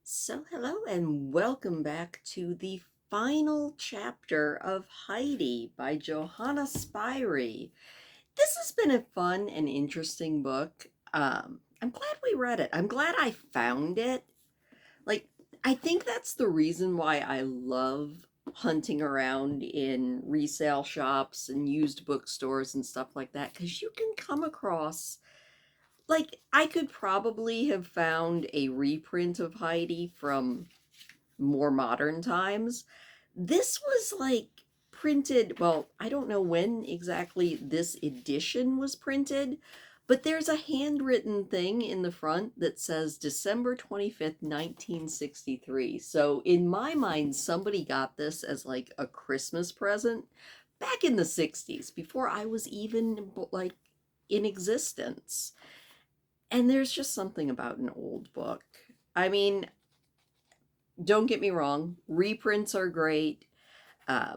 So, hello and welcome back to the final chapter of Heidi by Johanna Spyri. This has been a fun and interesting book. I'm glad we read it. I'm glad I found it. Like, I think that's the reason why I love hunting around in resale shops and used bookstores and stuff like that, because you can come across I could probably have found a reprint of Heidi from more modern times. This was printed, well, I don't know when exactly this edition was printed, but there's a handwritten thing in the front that says December 25th, 1963. So in my mind, somebody got this as like a Christmas present back in the 60s, before I was even in existence. And there's just something about an old book. I mean, don't get me wrong, reprints are great.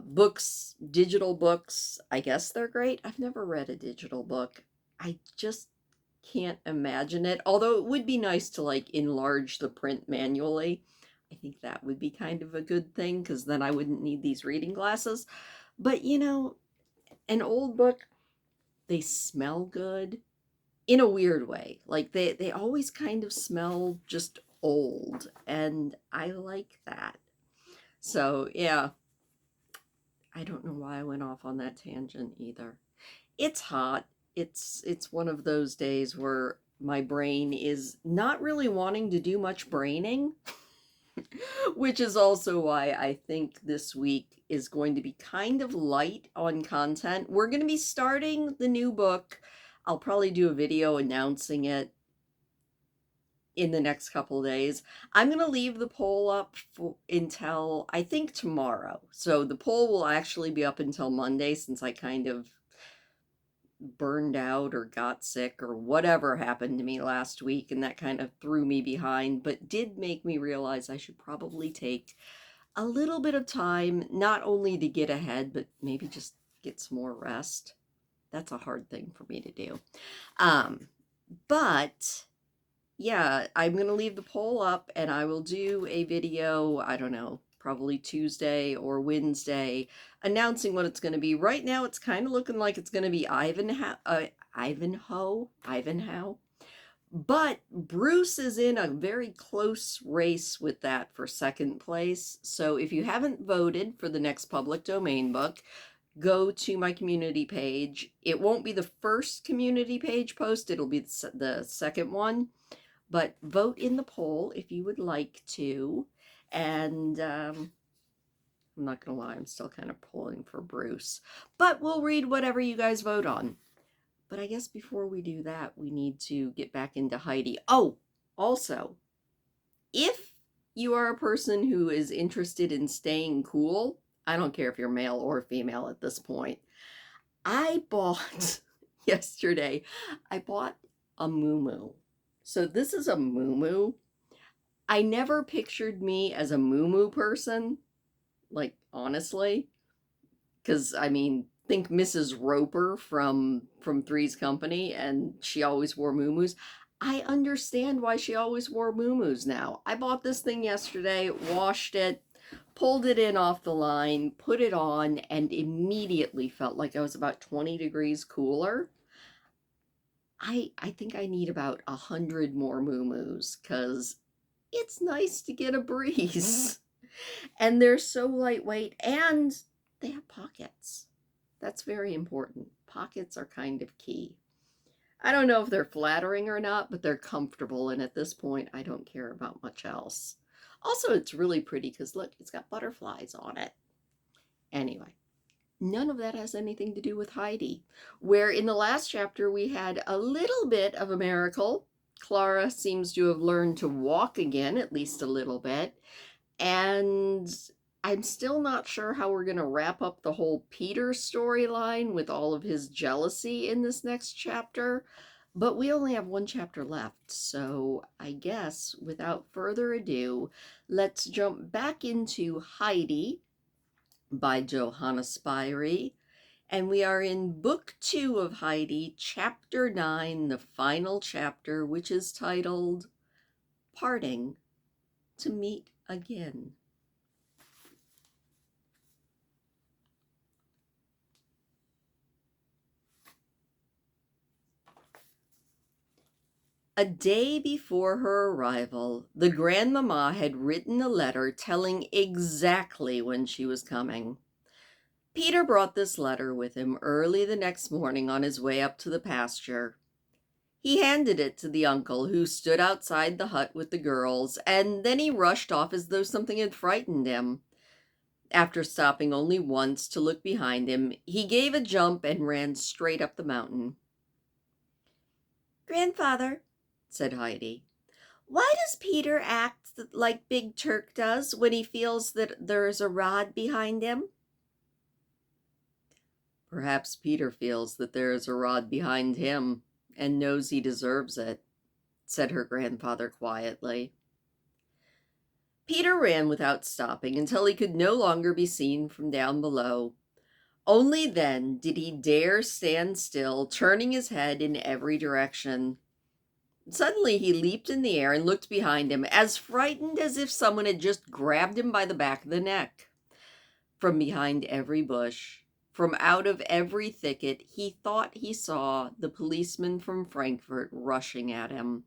Books, digital books, I guess they're great. I've never read a digital book. I just can't imagine it. Although it would be nice to enlarge the print manually. I think that would be kind of a good thing because then I wouldn't need these reading glasses. But an old book, they smell good in a weird way. Like they always kind of smell just old, and I like that. So, yeah, I don't know why I went off on that tangent either. It's hot. It's one of those days where my brain is not really wanting to do much braining, which is also why I think this week is going to be kind of light on content. We're going to be starting the new book. I'll probably do a video announcing it in the next couple of days. I'm going to leave the poll up until I think tomorrow. So the poll will actually be up until Monday, since I kind of burned out or got sick or whatever happened to me last week, and that kind of threw me behind, but did make me realize I should probably take a little bit of time, not only to get ahead, but maybe just get some more rest. That's a hard thing for me to do. But yeah, I'm going to leave the poll up and I will do a video, I don't know, probably Tuesday or Wednesday, announcing what it's going to be. Right now, it's kind of looking like it's going to be Ivanhoe. But Bruce is in a very close race with that for second place. So if you haven't voted for the next public domain book, go to my community page. It won't be the first community page post, it'll be the second one. But vote in the poll if you would like to. And I'm not going to lie, I'm still kind of pulling for Bruce. But we'll read whatever you guys vote on. But I guess before we do that, we need to get back into Heidi. Oh, also, if you are a person who is interested in staying cool, I don't care if you're male or female at this point, I bought yesterday, I bought a muumuu. So this is a muumuu. I never pictured me as a muumuu person, like honestly, because I mean, think Mrs. Roper from Three's Company, and she always wore muumuus. I understand why she always wore muumuus now. I bought this thing yesterday, washed it, pulled it in off the line, put it on, and immediately felt like I was about 20 degrees cooler. I think I need about 100 more muumuus because it's nice to get a breeze. And they're so lightweight and they have pockets. That's very important. Pockets are kind of key. I don't know if they're flattering or not, but they're comfortable. And at this point, I don't care about much else. Also, it's really pretty because look, it's got butterflies on it. Anyway, none of that has anything to do with Heidi, where in the last chapter we had a little bit of a miracle. Clara seems to have learned to walk again, at least a little bit. And I'm still not sure how we're going to wrap up the whole Peter storyline with all of his jealousy in this next chapter. But we only have one chapter left. So I guess without further ado, let's jump back into Heidi by Johanna Spyri. And we are in Book 2 of Heidi, Chapter 9, the final chapter, which is titled Parting to meet again. A day before her arrival, the grandmamma had written a letter telling exactly when she was coming. Peter brought this letter with him early the next morning on his way up to the pasture. He handed it to the uncle, who stood outside the hut with the girls, and then he rushed off as though something had frightened him. After stopping only once to look behind him, he gave a jump and ran straight up the mountain. "Grandfather," said Heidi, "why does Peter act like Big Turk does when he feels that there is a rod behind him?" "Perhaps Peter feels that there is a rod behind him and knows he deserves it," said her grandfather quietly. Peter ran without stopping until he could no longer be seen from down below. Only then did he dare stand still, turning his head in every direction. Suddenly he leaped in the air and looked behind him, as frightened as if someone had just grabbed him by the back of the neck. From behind every bush, from out of every thicket, he thought he saw the policeman from Frankfurt rushing at him.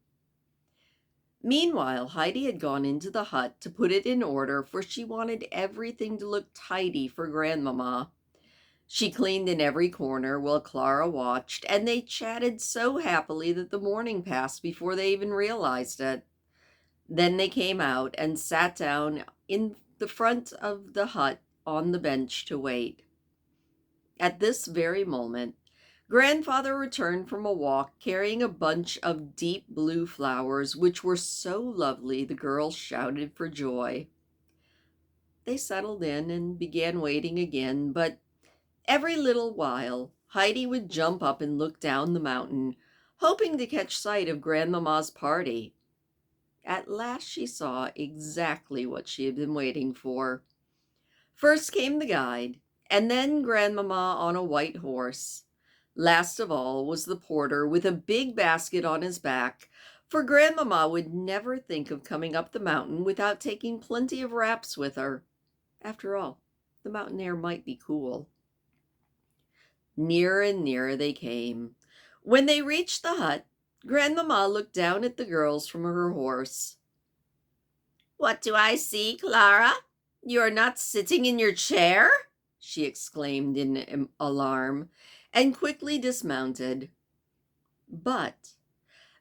Meanwhile, Heidi had gone into the hut to put it in order, for she wanted everything to look tidy for Grandmama. She cleaned in every corner while Clara watched, and they chatted so happily that the morning passed before they even realized it. Then they came out and sat down in the front of the hut on the bench to wait. At this very moment, Grandfather returned from a walk carrying a bunch of deep blue flowers, which were so lovely the girls shouted for joy. They settled in and began waiting again, but every little while Heidi would jump up and look down the mountain, hoping to catch sight of Grandmama's party. At last she saw exactly what she had been waiting for. First came the guide, and then Grandmama on a white horse. Last of all was the porter with a big basket on his back, for Grandmama would never think of coming up the mountain without taking plenty of wraps with her. After all, the mountain air might be cool. Nearer and nearer they came. When they reached the hut, Grandmama looked down at the girls from her horse. "What do I see, Clara? You are not sitting in your chair?" she exclaimed in alarm, and quickly dismounted. But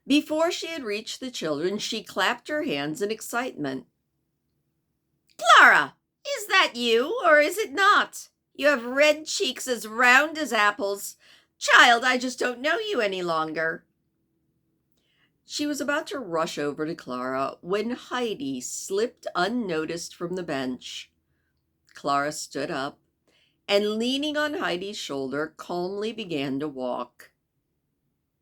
before she had reached the children, she clapped her hands in excitement. "Clara, is that you, or is it not? You have red cheeks as round as apples. Child, I just don't know you any longer." She was about to rush over to Clara when Heidi slipped unnoticed from the bench. Clara stood up and, leaning on Heidi's shoulder, calmly began to walk.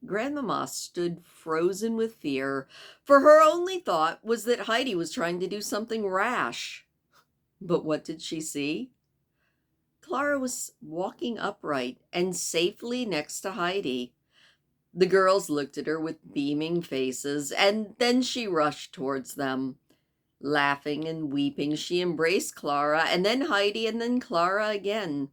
Grandmama stood frozen with fear, for her only thought was that Heidi was trying to do something rash. But what did she see? Clara was walking upright and safely next to Heidi. The girls looked at her with beaming faces, and then she rushed towards them. Laughing and weeping, she embraced Clara, and then Heidi, and then Clara again.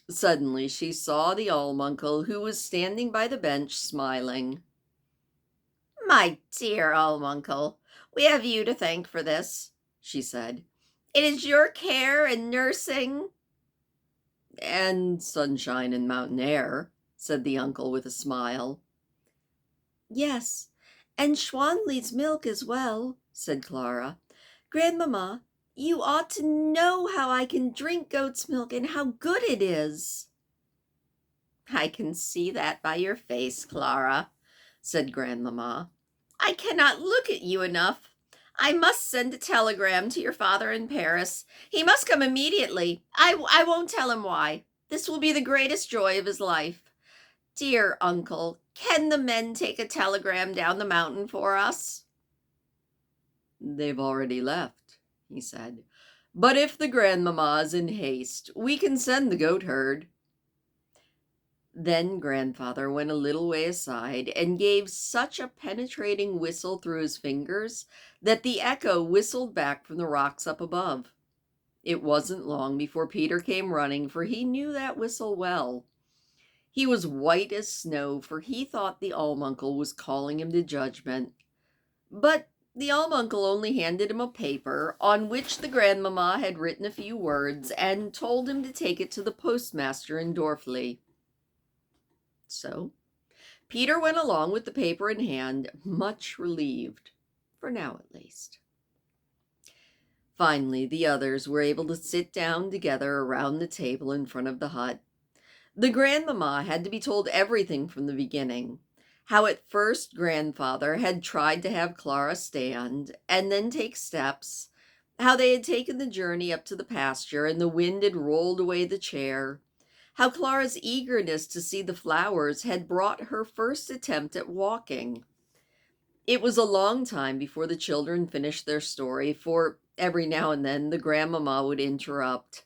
Suddenly she saw the Almuncle, who was standing by the bench smiling. "My dear Almuncle, we have you to thank for this," she said. "It is your care and nursing—" "And sunshine and mountain air," said the uncle with a smile. "Yes, and Schwanli's milk as well," said Clara. "Grandmama, you ought to know how I can drink goat's milk and how good it is." "I can see that by your face, Clara," said Grandmama. "I cannot look at you enough. I must send a telegram to your father in Paris. He must come immediately. I won't tell him why. This will be the greatest joy of his life. Dear uncle, can the men take a telegram down the mountain for us?" "They've already left," he said. "But if the grandmama's in haste, we can send the goat herd." Then grandfather went a little way aside and gave such a penetrating whistle through his fingers that the echo whistled back from the rocks up above. It wasn't long before Peter came running, for he knew that whistle well. He was white as snow, for he thought the Almuncle was calling him to judgment. But the Almuncle only handed him a paper on which the grandmamma had written a few words and told him to take it to the postmaster in Dorfli. So Peter went along with the paper in hand, much relieved, for now at least. Finally, the others were able to sit down together around the table in front of the hut. The grandmamma had to be told everything from the beginning. How at first grandfather had tried to have Clara stand and then take steps. How they had taken the journey up to the pasture and the wind had rolled away the chair. How Clara's eagerness to see the flowers had brought her first attempt at walking. It was a long time before the children finished their story, for every now and then the grandmamma would interrupt.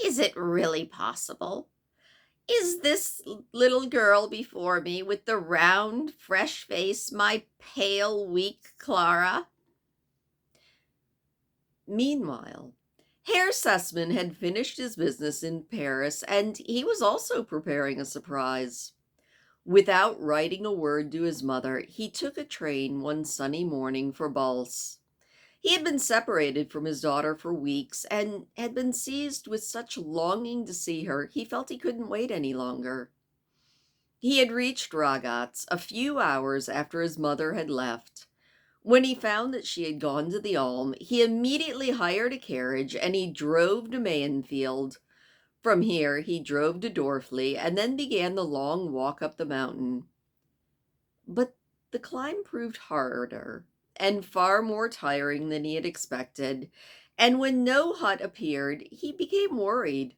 "Is it really possible? Is this little girl before me with the round, fresh face my pale, weak Clara?" Meanwhile, Herr Sussman had finished his business in Paris, and he was also preparing a surprise. Without writing a word to his mother, he took a train one sunny morning for Balse. He had been separated from his daughter for weeks and had been seized with such longing to see her, he felt he couldn't wait any longer. He had reached Ragatz a few hours after his mother had left. When he found that she had gone to the Alm, he immediately hired a carriage and he drove to Mayenfield. From here, he drove to Dorfli and then began the long walk up the mountain. But the climb proved harder and far more tiring than he had expected, and when no hut appeared, he became worried.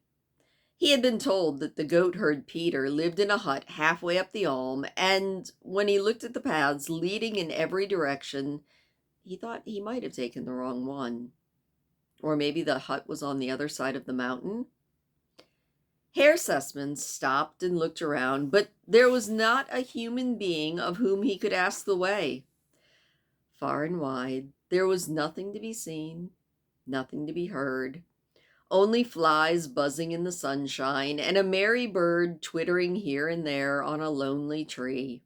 He had been told that the goatherd Peter lived in a hut halfway up the Alm, and when he looked at the paths leading in every direction, he thought he might have taken the wrong one. Or maybe the hut was on the other side of the mountain. Herr Sussman stopped and looked around, but there was not a human being of whom he could ask the way. Far and wide, there was nothing to be seen, nothing to be heard, only flies buzzing in the sunshine and a merry bird twittering here and there on a lonely tree.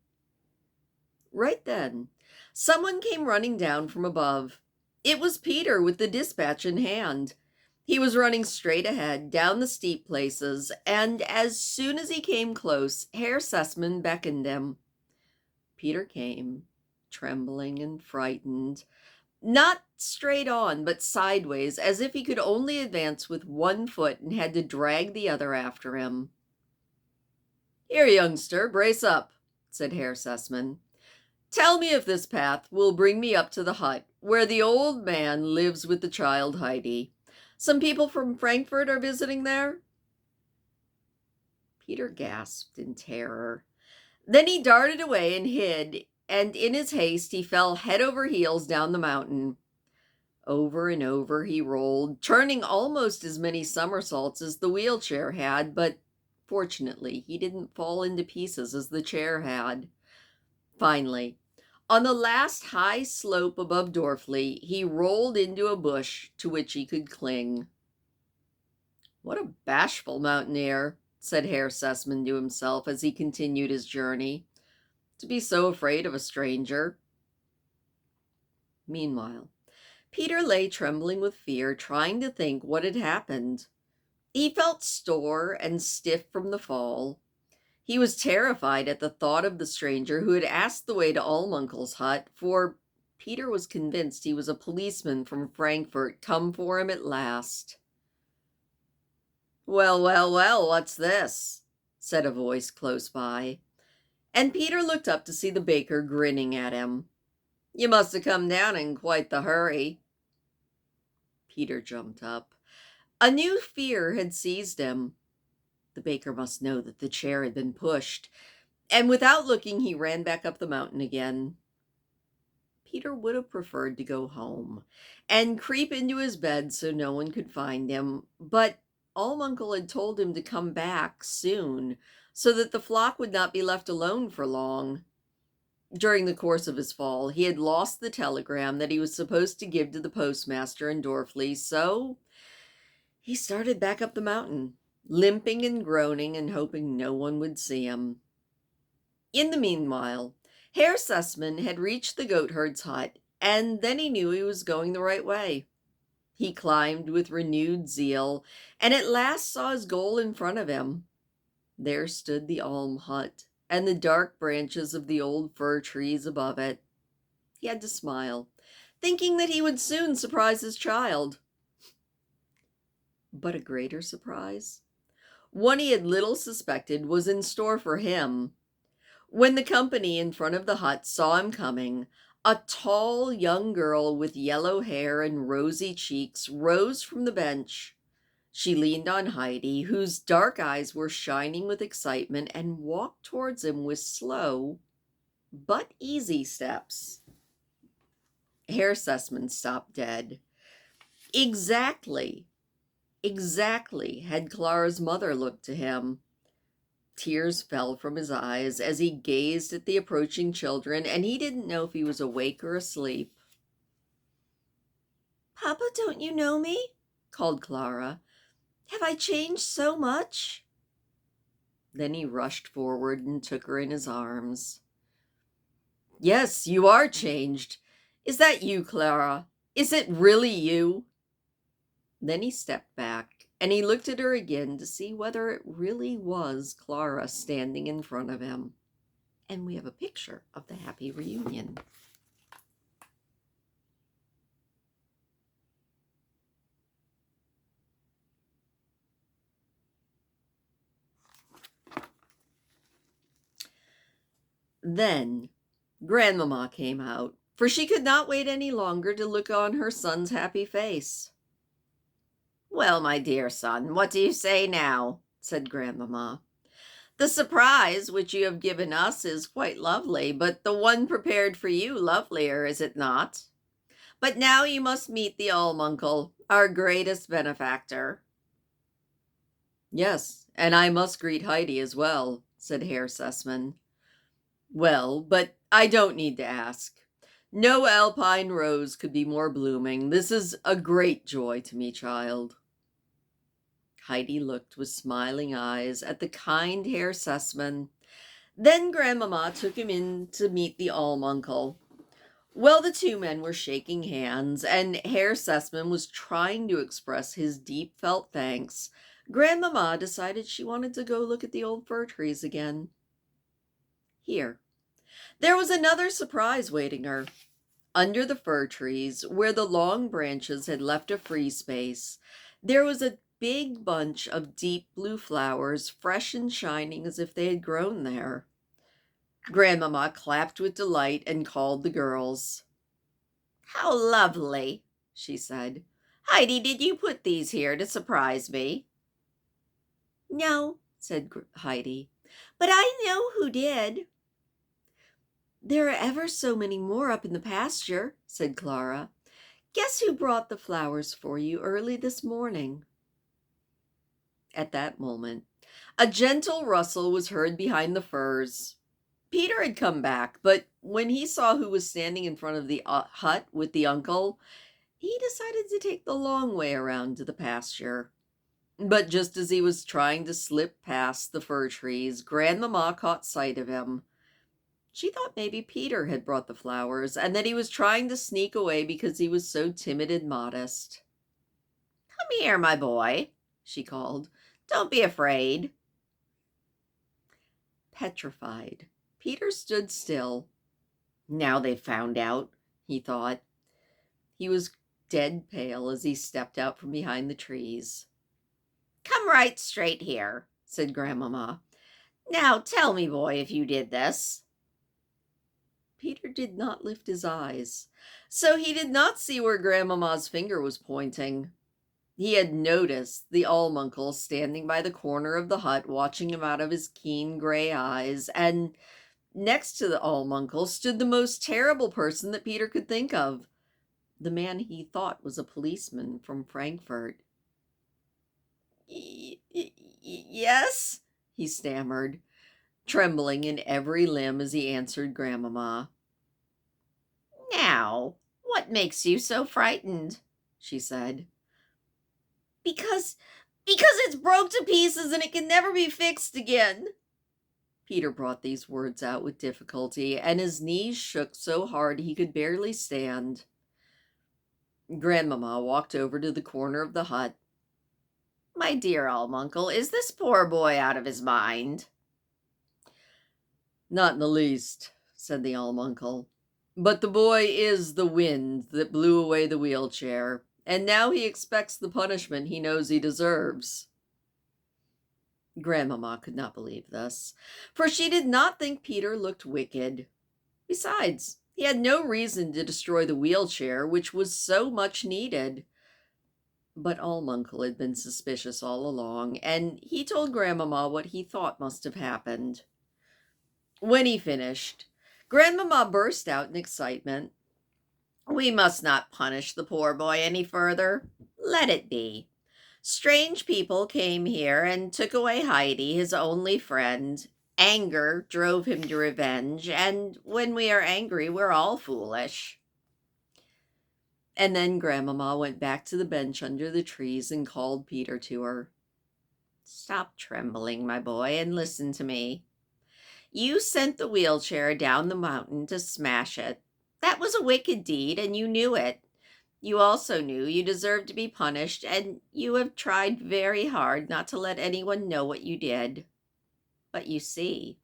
Right then, someone came running down from above. It was Peter with the dispatch in hand. He was running straight ahead, down the steep places, and as soon as he came close, Herr Sussman beckoned him. Peter came, trembling and frightened, not straight on, but sideways, as if he could only advance with one foot and had to drag the other after him. "Here, youngster, brace up," said Herr Sussman. "Tell me if this path will bring me up to the hut where the old man lives with the child Heidi. Some people from Frankfurt are visiting there?" Peter gasped in terror. Then he darted away and hid, and in his haste he fell head over heels down the mountain. Over and over he rolled, turning almost as many somersaults as the wheelchair had, but fortunately he didn't fall into pieces as the chair had. Finally, on the last high slope above Dorfli, he rolled into a bush to which he could cling. "What a bashful mountaineer," said Herr Sussman to himself as he continued his journey, "to be so afraid of a stranger." Meanwhile, Peter lay trembling with fear, trying to think what had happened. He felt sore and stiff from the fall. He was terrified at the thought of the stranger who had asked the way to Almuncle's hut, for Peter was convinced he was a policeman from Frankfurt come for him at last. "Well, well, well, what's this?" said a voice close by, and Peter looked up to see the baker grinning at him. "You must have come down in quite the hurry." Peter jumped up. A new fear had seized him. The baker must know that the chair had been pushed, and without looking, he ran back up the mountain again. Peter would have preferred to go home and creep into his bed so no one could find him, but Almuncle had told him to come back soon, so that the flock would not be left alone for long. During the course of his fall, he had lost the telegram that he was supposed to give to the postmaster in Dorfley, so he started back up the mountain, limping and groaning and hoping no one would see him. In the meanwhile, Herr Sussman had reached the goatherd's hut, and then he knew he was going the right way. He climbed with renewed zeal, and at last saw his goal in front of him. There stood the alm hut, and the dark branches of the old fir trees above it. He had to smile, thinking that he would soon surprise his child. But a greater surprise, one he had little suspected, was in store for him. When the company in front of the hut saw him coming, a tall young girl with yellow hair and rosy cheeks rose from the bench. She leaned on Heidi, whose dark eyes were shining with excitement, and walked towards him with slow but easy steps. Herr Sussman stopped dead. Exactly had Clara's mother looked to him. Tears fell from his eyes as he gazed at the approaching children, and he didn't know if he was awake or asleep. "Papa, don't you know me?" called Clara. "Have I changed so much?" Then he rushed forward and took her in his arms. "Yes, you are changed. Is that you, Clara? Is it really you?" Then he stepped back, and he looked at her again to see whether it really was Clara standing in front of him. And we have a picture of the happy reunion. Then Grandmama came out, for she could not wait any longer to look on her son's happy face. "Well, my dear son, what do you say now?" said Grandmama. "The surprise which you have given us is quite lovely, but the one prepared for you lovelier, is it not? But now you must meet the Almuncle, our greatest benefactor." "Yes, and I must greet Heidi as well," said Herr Sussman. "Well, but I don't need to ask. No alpine rose could be more blooming. This is a great joy to me, child." Heidi looked with smiling eyes at the kind Herr Sussman. Then Grandmama took him in to meet the Almuncle. Well, the two men were shaking hands, and Herr Sussman was trying to express his deep felt thanks. Grandmama decided she wanted to go look at the old fir trees again. Here, there was another surprise waiting her. Under the fir trees, where the long branches had left a free space, there was a big bunch of deep blue flowers, fresh and shining as if they had grown there. Grandmama clapped with delight and called the girls. "How lovely," she said. "Heidi, did you put these here to surprise me?" "No," said Heidi, "but I know who did." "There are ever so many more up in the pasture," said Clara. "Guess who brought the flowers for you early this morning?" At that moment, a gentle rustle was heard behind the firs. Peter had come back, but when he saw who was standing in front of the hut with the uncle, he decided to take the long way around to the pasture. But just as he was trying to slip past the fir trees, Grandmama caught sight of him. She thought maybe Peter had brought the flowers and that he was trying to sneak away because he was so timid and modest. "Come here, my boy," she called. "Don't be afraid." Petrified, Peter stood still. Now they've found out, he thought. He was dead pale as he stepped out from behind the trees. "Come right straight here," said Grandmama. "Now tell me, boy, if you did this." Peter did not lift his eyes, so he did not see where Grandmama's finger was pointing. He had noticed the Almuncle standing by the corner of the hut, watching him out of his keen gray eyes, and next to the Almuncle stood the most terrible person that Peter could think of, the man he thought was a policeman from Frankfurt. "Yes," he stammered. trembling in every limb as he answered Grandmama. "Now, what makes you so frightened?" she said. Because it's broke to pieces and it can never be fixed again." Peter brought these words out with difficulty, and his knees shook so hard he could barely stand. Grandmama walked over to the corner of the hut. "My dear Almuncle, is this poor boy out of his mind?" "Not in the least," said the Almuncle. "But the boy is the wind that blew away the wheelchair, and now he expects the punishment he knows he deserves." Grandmama could not believe this, for she did not think Peter looked wicked. Besides, he had no reason to destroy the wheelchair, which was so much needed. But Almuncle had been suspicious all along, and he told Grandmama what he thought must have happened. When he finished, Grandmama burst out in excitement. "We must not punish the poor boy any further. Let it be. Strange people came here and took away Heidi, his only friend. Anger drove him to revenge, and when we are angry, we're all foolish." And then Grandmama went back to the bench under the trees and called Peter to her. "Stop trembling, my boy, and listen to me. You sent the wheelchair down the mountain to smash it. That was a wicked deed, and you knew it. You also knew you deserved to be punished, and you have tried very hard not to let anyone know what you did. But you see,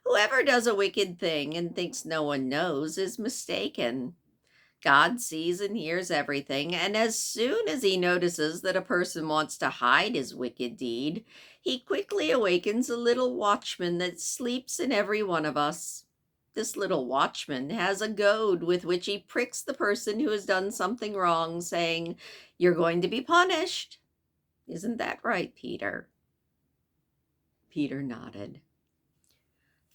whoever does a wicked thing and thinks no one knows is mistaken. God sees and hears everything, and as soon as he notices that a person wants to hide his wicked deed, he quickly awakens a little watchman that sleeps in every one of us. This little watchman has a goad with which he pricks the person who has done something wrong, saying, 'You're going to be punished.' Isn't that right, Peter?" Peter nodded.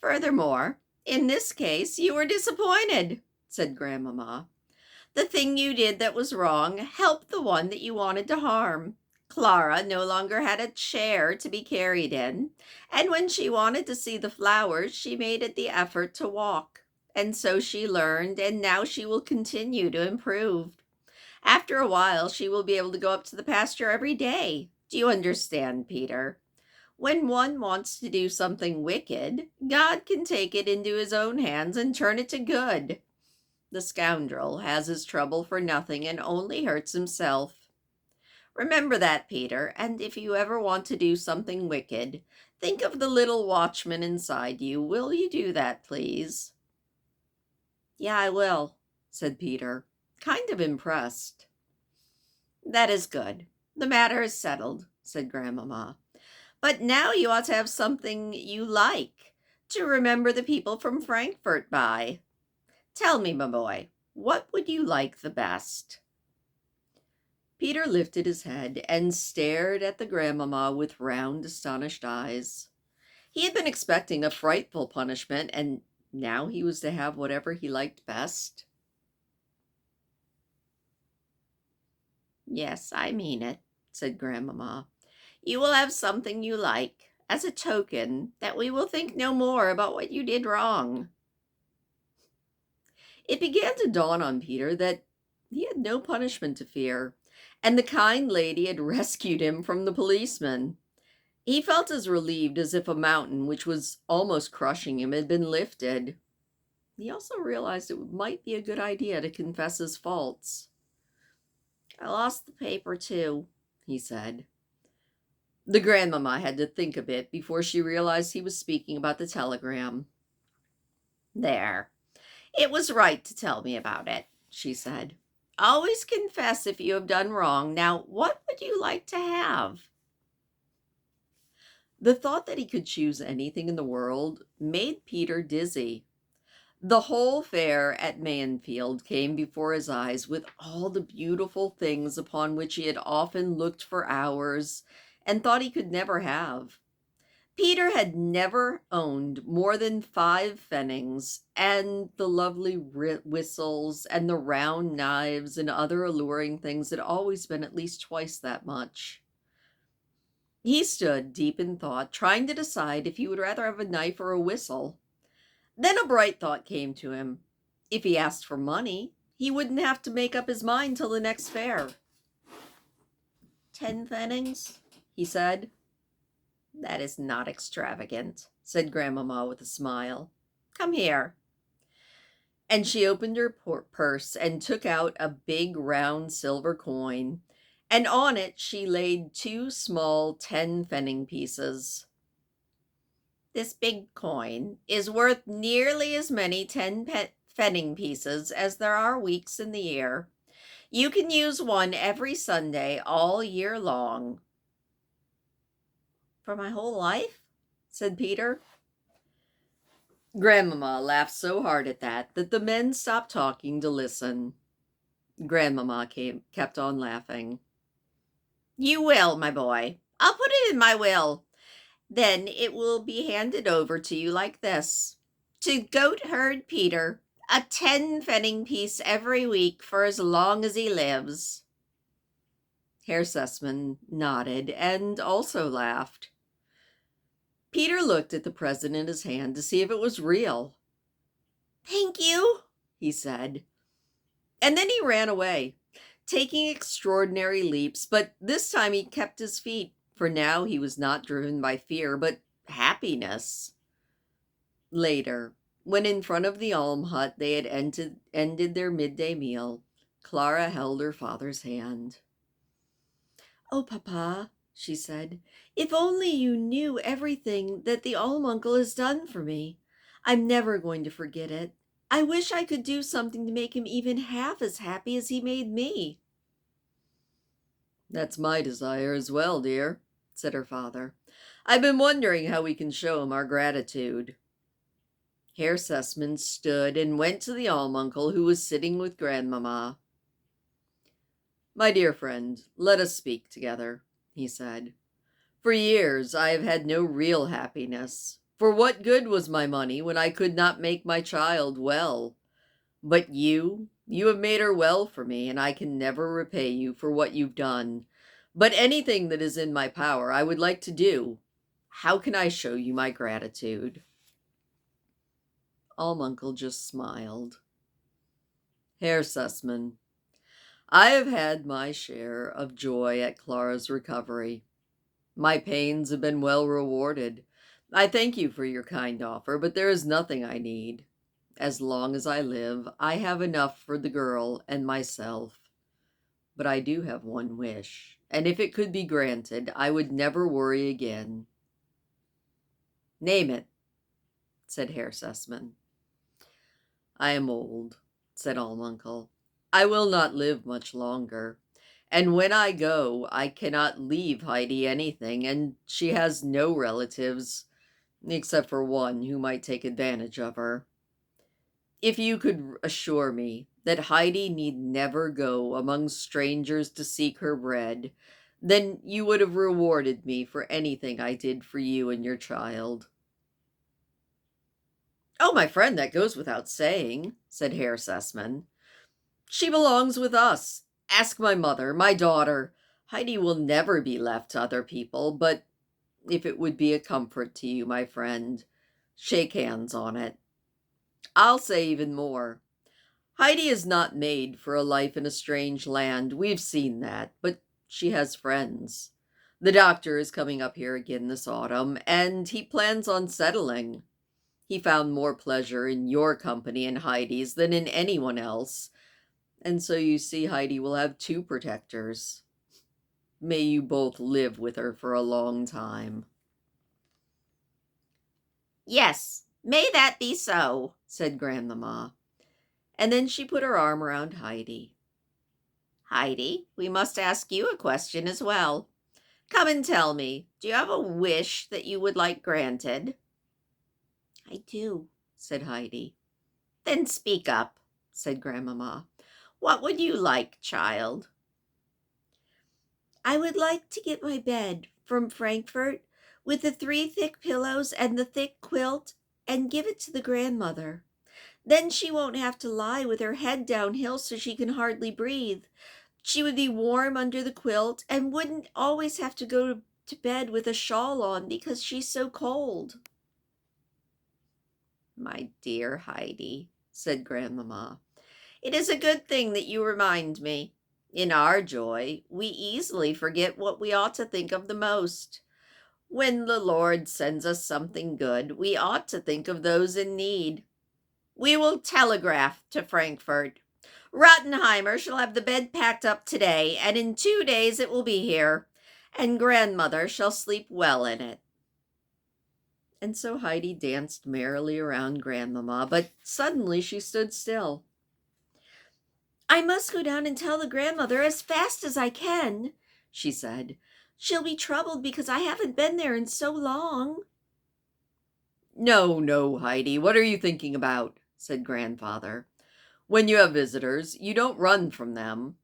"Furthermore, in this case, you were disappointed," said Grandmama. "The thing you did that was wrong helped the one that you wanted to harm. Clara no longer had a chair to be carried in, and when she wanted to see the flowers, she made it the effort to walk. And so she learned, and now she will continue to improve. After a while, she will be able to go up to the pasture every day. Do you understand, Peter? When one wants to do something wicked, God can take it into his own hands and turn it to good. The scoundrel has his trouble for nothing and only hurts himself. Remember that, Peter, and if you ever want to do something wicked, think of the little watchman inside you. Will you do that, please?" "Yeah, I will," said Peter, kind of impressed. "That is good. The matter is settled," said Grandmama. "But now you ought to have something you like to remember the people from Frankfurt by. Tell me, my boy, what would you like the best?" Peter lifted his head and stared at the Grandmama with round, astonished eyes. He had been expecting a frightful punishment, and now he was to have whatever he liked best. "Yes, I mean it," said Grandmama. "You will have something you like, as a token that we will think no more about what you did wrong." It began to dawn on Peter that he had no punishment to fear, and the kind lady had rescued him from the policeman. He felt as relieved as if a mountain which was almost crushing him had been lifted. He also realized it might be a good idea to confess his faults. "I lost the paper too," he said. The Grandmama had to think a bit before she realized he was speaking about the telegram. "There. It was right to tell me about it," she said. "Always confess if you have done wrong. Now, what would you like to have?" The thought that he could choose anything in the world made Peter dizzy. The whole fair at Mansfield came before his eyes with all the beautiful things upon which he had often looked for hours and thought he could never have. Peter had never owned more than 5 pfennigs, and the lovely whistles and the round knives and other alluring things had always been at least twice that much. He stood deep in thought, trying to decide if he would rather have a knife or a whistle. Then a bright thought came to him. If he asked for money, he wouldn't have to make up his mind till the next fair. 10 pfennigs, he said. That is not extravagant, said Grandmama with a smile. Come here. And she opened her purse and took out a big round silver coin, and on it she laid 2 small 10 pfennig pieces. This big coin is worth nearly as many 10 pfennig pieces as there are weeks in the year. You can use one every Sunday all year long. For my whole life? Said Peter. Grandmama laughed so hard at that the men stopped talking to listen. Grandmama kept on laughing. You will, my boy. I'll put it in my will. Then it will be handed over to you like this. To goat herd Peter, a 10 pfennig piece every week for as long as he lives. Herr Sussman nodded and also laughed. Peter looked at the present in his hand to see if it was real. Thank you, he said. And then he ran away, taking extraordinary leaps, but this time he kept his feet, for now he was not driven by fear, but happiness. Later, when in front of the alm hut they had ended their midday meal, Clara held her father's hand. Oh, Papa, she said, if only you knew everything that the alm uncle has done for me. I'm never going to forget it. I wish I could do something to make him even half as happy as he made me. That's my desire as well, dear, said her father. I've been wondering how we can show him our gratitude. Herr Sussman stood and went to the alm uncle, who was sitting with Grandmama. My dear friend, let us speak together, he said. For years I have had no real happiness. For what good was my money when I could not make my child well? But you have made her well for me, and I can never repay you for what you've done. But anything that is in my power I would like to do. How can I show you my gratitude? Alm uncle just smiled. Herr Sussman, I have had my share of joy at Clara's recovery. My pains have been well rewarded. I thank you for your kind offer, but there is nothing I need. As long as I live, I have enough for the girl and myself. But I do have one wish, and if it could be granted, I would never worry again. Name it, said Herr Sussman. I am old, said Alm uncle. I will not live much longer. And when I go, I cannot leave Heidi anything, and she has no relatives, except for one who might take advantage of her. If you could assure me that Heidi need never go among strangers to seek her bread, then you would have rewarded me for anything I did for you and your child. Oh, my friend, that goes without saying, said Herr Sussman. She belongs with us. Ask my mother, my daughter. Heidi will never be left to other people, but if it would be a comfort to you, my friend, shake hands on it. I'll say even more. Heidi is not made for a life in a strange land. We've seen that, but she has friends. The doctor is coming up here again this autumn, and he plans on settling. He found more pleasure in your company and Heidi's than in anyone else. And so you see, Heidi will have 2 protectors. May you both live with her for a long time. Yes, may that be so, said Grandmama. And then she put her arm around Heidi. Heidi, we must ask you a question as well. Come and tell me, do you have a wish that you would like granted? I do, said Heidi. Then speak up, said Grandmama. What would you like, child? I would like to get my bed from Frankfurt with the 3 thick pillows and the thick quilt and give it to the grandmother. Then she won't have to lie with her head downhill so she can hardly breathe. She would be warm under the quilt and wouldn't always have to go to bed with a shawl on because she's so cold." "My dear Heidi," said Grandmama, "it is a good thing that you remind me. In our joy, we easily forget what we ought to think of the most. When the Lord sends us something good, we ought to think of those in need. We will telegraph to Frankfurt. Rottenheimer shall have the bed packed up today, and in 2 days it will be here, and grandmother shall sleep well in it." And so Heidi danced merrily around Grandmama, but suddenly she stood still. "I must go down and tell the grandmother as fast as I can," she said. "She'll be troubled because I haven't been there in so long." "No, no, Heidi, what are you thinking about?" said Grandfather. "When you have visitors, you don't run from them."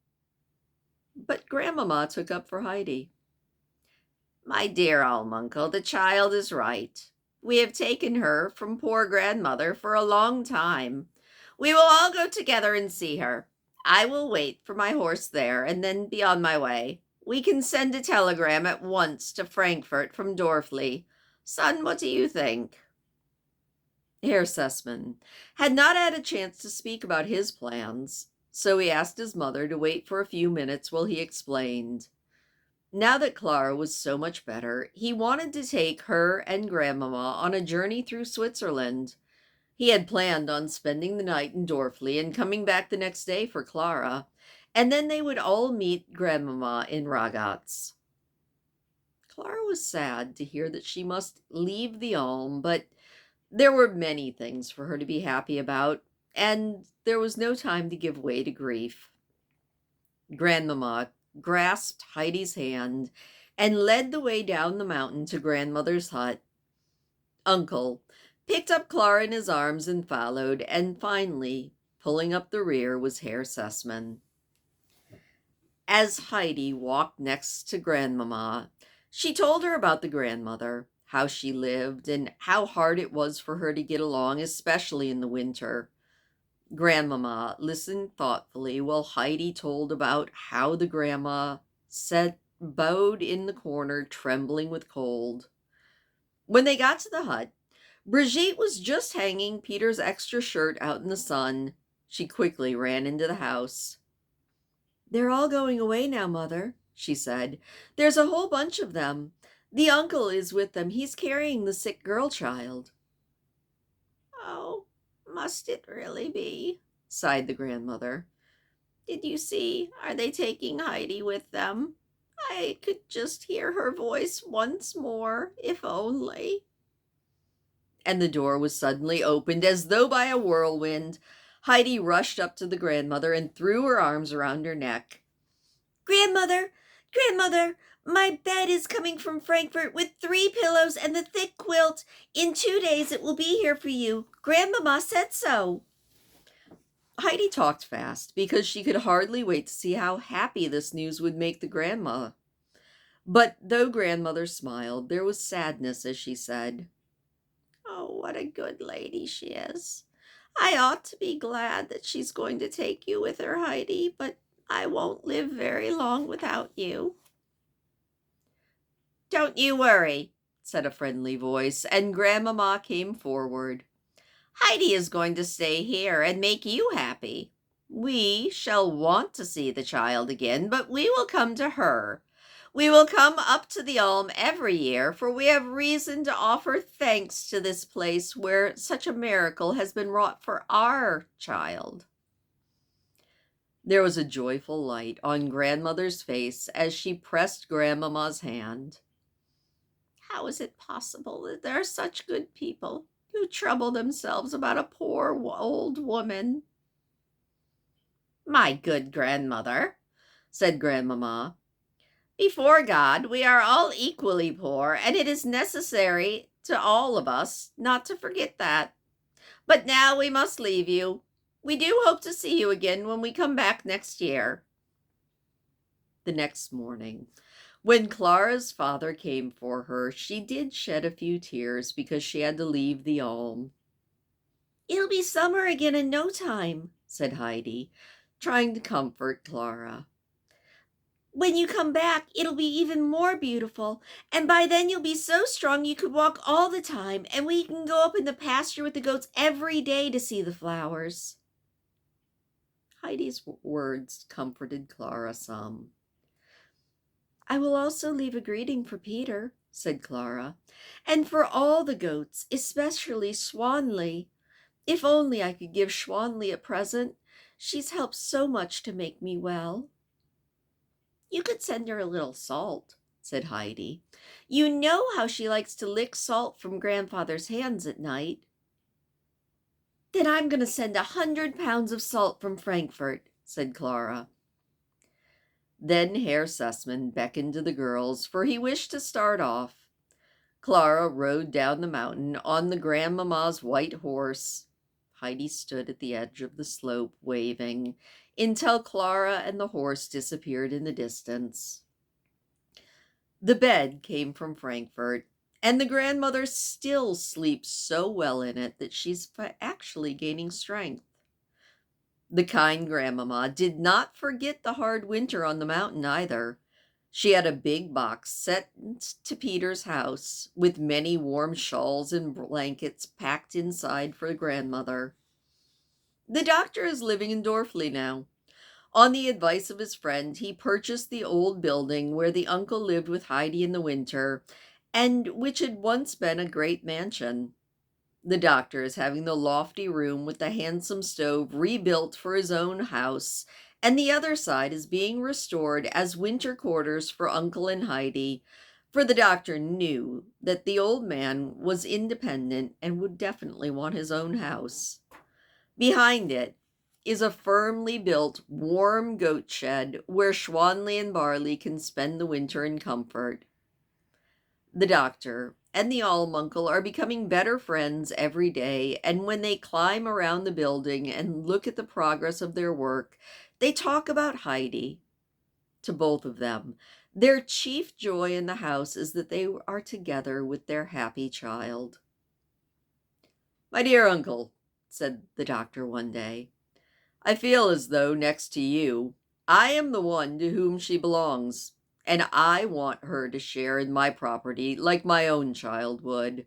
But Grandmama took up for Heidi. "My dear Almuncle, the child is right. We have taken her from poor grandmother for a long time. We will all go together and see her. I will wait for my horse there and then be on my way. We can send a telegram at once to Frankfurt from Dorfli. Son, what do you think?" Herr Sussman had not had a chance to speak about his plans, so he asked his mother to wait for a few minutes while he explained. Now that Clara was so much better, he wanted to take her and Grandmama on a journey through Switzerland. He had planned on spending the night in Dorfli and coming back the next day for Clara, and then they would all meet Grandmama in Ragatz. Clara was sad to hear that she must leave the Alm, but there were many things for her to be happy about, and there was no time to give way to grief. Grandmama grasped Heidi's hand and led the way down the mountain to grandmother's hut. Uncle picked up Clara in his arms and followed, and finally, pulling up the rear, was Herr Sussman. As Heidi walked next to Grandmama, she told her about the grandmother, how she lived, and how hard it was for her to get along, especially in the winter. Grandmama listened thoughtfully while Heidi told about how the grandma bowed in the corner, trembling with cold. When they got to the hut, Brigitte was just hanging Peter's extra shirt out in the sun. She quickly ran into the house. "They're all going away now, Mother," she said. "There's a whole bunch of them. The uncle is with them. He's carrying the sick girl child." "Oh, must it really be?" sighed the grandmother. "Did you see? Are they taking Heidi with them? I could just hear her voice once more, if only." And the door was suddenly opened as though by a whirlwind. Heidi rushed up to the grandmother and threw her arms around her neck. "Grandmother, grandmother, my bed is coming from Frankfurt with 3 pillows and the thick quilt. In 2 days it will be here for you. Grandmama said so." Heidi talked fast because she could hardly wait to see how happy this news would make the grandma. But though grandmother smiled, there was sadness as she said, "Oh, what a good lady she is. I ought to be glad that she's going to take you with her, Heidi, but I won't live very long without you." "Don't you worry," said a friendly voice, and Grandmama came forward. "Heidi is going to stay here and make you happy. We shall want to see the child again, but we will come to her. We will come up to the Alm every year, for we have reason to offer thanks to this place where such a miracle has been wrought for our child." There was a joyful light on grandmother's face as she pressed Grandmama's hand. "How is it possible that there are such good people who trouble themselves about a poor old woman?" "My good grandmother," said Grandmama, "before God we are all equally poor, and it is necessary to all of us not to forget that. But now we must leave you. We do hope to see you again when we come back next year." The next morning, when Clara's father came for her, she did shed a few tears because she had to leave the Alm. "It'll be summer again in no time," said Heidi, trying to comfort Clara. When you come back, it'll be even more beautiful. And by then you'll be so strong you could walk all the time, and we can go up in the pasture with the goats every day to see the flowers. Heidi's words comforted Clara some. I will also leave a greeting for Peter, said Clara, and for all the goats, especially Schwanli. If only I could give Schwanli a present. She's helped so much to make me well. You could send her a little salt, said Heidi. You know how she likes to lick salt from grandfather's hands at night. Then I'm going to send 100 pounds of salt from Frankfurt, said Clara. Then Herr Sussman beckoned to the girls, for he wished to start off. Clara rode down the mountain on the grandmamma's white horse. Heidi stood at the edge of the slope, waving, until Clara and the horse disappeared in the distance. The bed came from Frankfurt, and the grandmother still sleeps so well in it that she's actually gaining strength. The kind grandmamma did not forget the hard winter on the mountain either. She had a big box sent to Peter's house with many warm shawls and blankets packed inside for the grandmother. The doctor is living in Dorfli now. On the advice of his friend, he purchased the old building where the uncle lived with Heidi in the winter, and which had once been a great mansion. The doctor is having the lofty room with the handsome stove rebuilt for his own house, and the other side is being restored as winter quarters for Uncle and Heidi, for the doctor knew that the old man was independent and would definitely want his own house. Behind it is a firmly built, warm goat shed where Schwanli and Barley can spend the winter in comfort. The doctor and the Almunkel are becoming better friends every day, and when they climb around the building and look at the progress of their work, they talk about Heidi. To both of them, their chief joy in the house is that they are together with their happy child. "My dear uncle," said the doctor one day, "I feel as though, next to you, I am the one to whom she belongs. And I want her to share in my property like my own child would.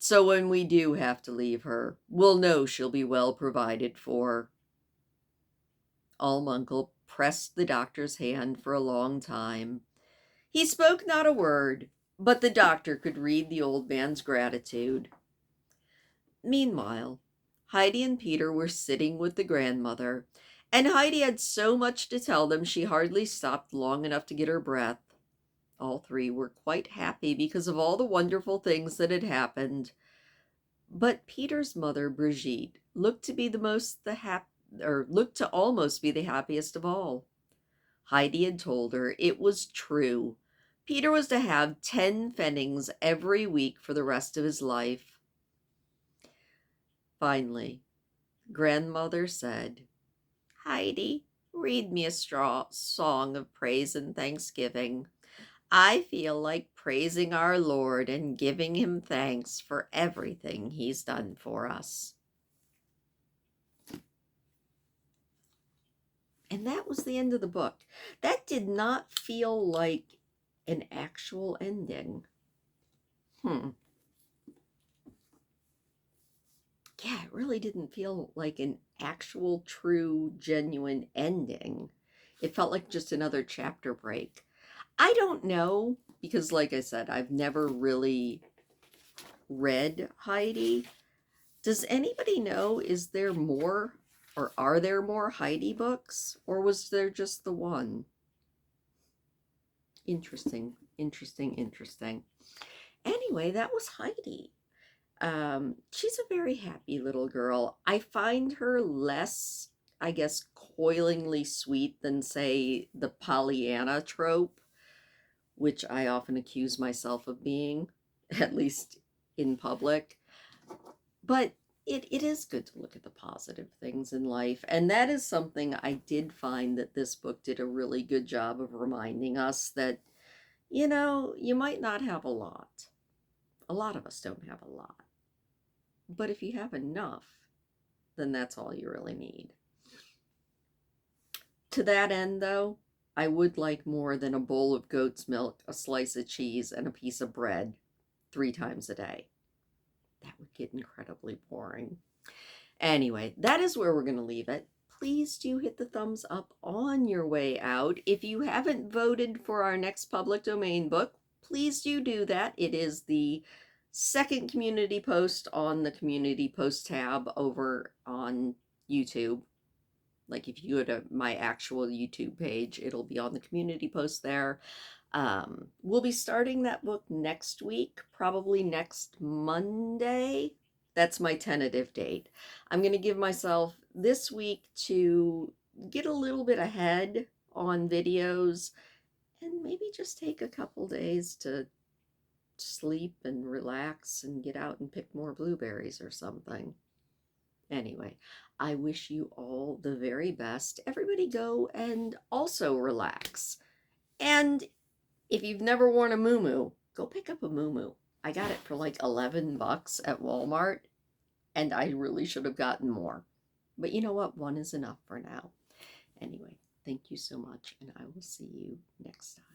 So when we do have to leave her, we'll know she'll be well provided for." Almunkel pressed the doctor's hand for a long time. He spoke not a word, but the doctor could read the old man's gratitude. Meanwhile, Heidi and Peter were sitting with the grandmother, and Heidi had so much to tell them she hardly stopped long enough to get her breath. All three were quite happy because of all the wonderful things that had happened. But Peter's mother, Brigitte, looked to almost be the happiest of all. Heidi had told her it was true. Peter was to have 10 pfennigs every week for the rest of his life. Finally, grandmother said, "Heidi, read me a song of praise and thanksgiving. I feel like praising our Lord and giving him thanks for everything he's done for us." And that was the end of the book. That did not feel like an actual ending. Yeah, it really didn't feel like an actual, true, genuine ending. It felt like just another chapter break. I don't know, because like I said, I've never really read Heidi. Does anybody know, is there more, or are there more Heidi books, or was there just the one? Interesting, interesting, interesting. Anyway, that was Heidi. She's a very happy little girl. I find her less, I guess, coilingly sweet than, say, the Pollyanna trope, which I often accuse myself of being, at least in public. But it is good to look at the positive things in life. And that is something I did find that this book did a really good job of reminding us that, you might not have a lot. A lot of us don't have a lot. But if you have enough, then that's all you really need. To that end, though, I would like more than a bowl of goat's milk, a slice of cheese, and a piece of bread 3 times a day. That would get incredibly boring. Anyway, that is where we're going to leave it. Please do hit the thumbs up on your way out. If you haven't voted for our next public domain book, please do that. It is the second community post on the community post tab over on YouTube. Like if you go to my actual YouTube page, it'll be on the community post there. We'll be starting that book next week, probably next Monday. That's my tentative date. I'm going to give myself this week to get a little bit ahead on videos and maybe just take a couple days to sleep and relax and get out and pick more blueberries or something. Anyway, I wish you all the very best. Everybody go and also relax. And if you've never worn a muumuu, go pick up a muumuu. I got it for like $11 at Walmart, and I really should have gotten more. But you know what? One is enough for now. Anyway, thank you so much, and I will see you next time.